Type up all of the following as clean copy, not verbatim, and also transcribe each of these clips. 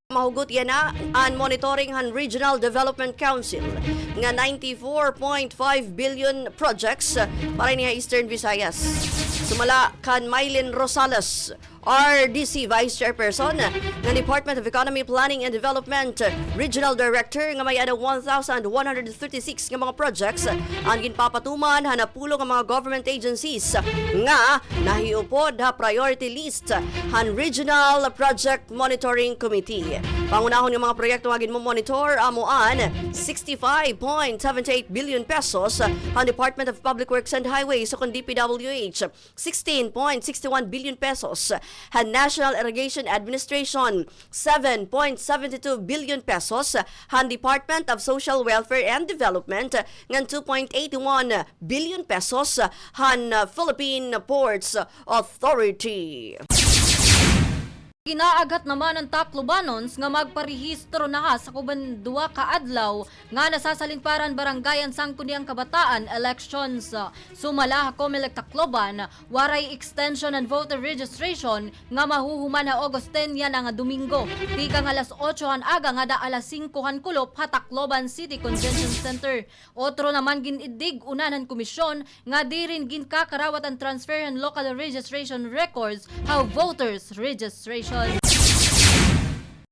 Mahugot yan na ang monitoring han Regional Development Council nga 94.5 billion projects para niya Eastern Visayas. Sumala kan Maylin Rosales, RDC Vice Chairperson ng Department of Economy, Planning and Development, Regional Director nga may 1,136 nga mga projects ang ginpapatuman hanapulo nga mga government agencies nga nahiupod ha priority list han Regional Project Monitoring Committee. Pangunahon ng mga proyekto nga ginmo-monitor amuan 65.78 billion pesos ang Department of Public Works and Highways sa DPWH, 16.61 billion pesos han National Irrigation Administration, 7.72 billion pesos han Department of Social Welfare and Development, ngan 2.81 billion pesos han Philippine Ports Authority. Ginaaghat naman ang Taclobanons nga magparehistro na sa kuban duha ka adlaw nga nasasalin paran barangayan sangkuniang kabataan elections. Sumala COMELEC Tacloban waray extension and voter registration nga mahuhuman na August 10 yan nga Domingo. Tika nga alas 8 han aga nga da alas 5 han kulop ha Tacloban City Convention Center. Otro naman ginidig unanan komisyon nga di rin ginkakarawat ang transfer and local registration records how voters registration.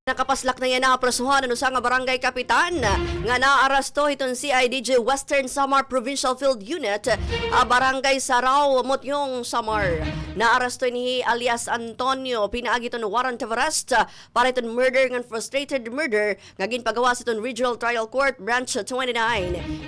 Nakapaslak na yan na aprasuhan sa nga barangay kapitan nga naaresto iton CIDG Western Samar Provincial Field Unit barangay Sarao, Motyong, Samar. Naaresto ni alias Antonio pinaagi iton warrant of arrest para iton murder and frustrated murder nga ginpagawas iton Regional Trial Court Branch 29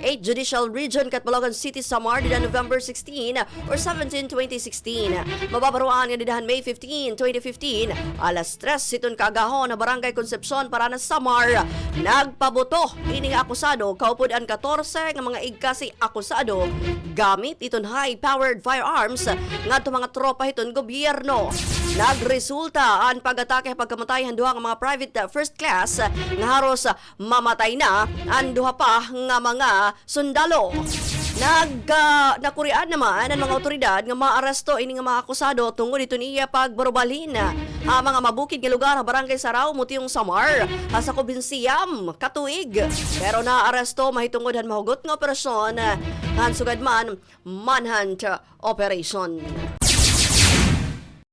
8 Judicial Region Catbalogan City, Samar dida November 16 or 17, 2016. Mababaruan nga didahan May 15, 2015 alas 3 iton kaagahon na barangay Concepcion para na Samar. Nagpaboto ining akusado kaupod ang 14 nga mga igkasi akusado gamit iton high-powered firearms ngadto mga tropa iton gobyerno. Nagresulta ang pag-atake pagkamatay ang duha nga mga private first class nga haros mamatay na ang duha pa nga mga sundalo. Nakurian naman ang mga otoridad nga maaresto ini nga mga akusado tungod ito niya pagbarubalhin ang mga mabukid nga lugar sa barangay Sarao, Motyong, Samar sa PROBINSIYA katuig. Pero naaresto mahitungod han mahugot nga operasyon han sugad man manhunt operation.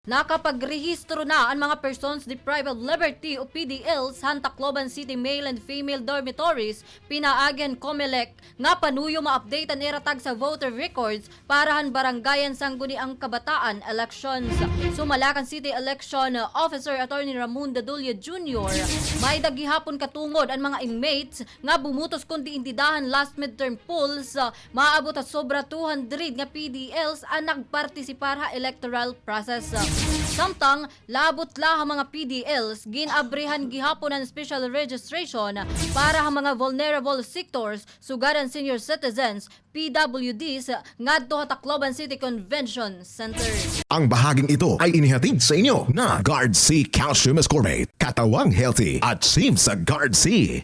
Nakapagrehistro na ang mga persons deprived of liberty o PDLs han Tacloban City male and female dormitories pinaagian COMELEC nga panuyo ma-update ang iratag sa voter records para han barangayan sangguni ang kabataan elections. Sumalakan City Election Officer Attorney Ramon Dadulio Jr. may dagihapon katungod ang mga inmates nga bumutos kundi indidahan last midterm polls maabot at sobra 200 nga PDLs ang nagpartisipar ha electoral process. Samtang labot la ang mga PDLs ginabrehan gihapon ang special registration para ang mga vulnerable sectors sugaran senior citizens PWDs ngadto sa Tacloban City Convention Center. Ang bahaging ito ay inihatid sa inyo na Guard C Calcium Ascorbate, katawang healthy at safe sa Guard C.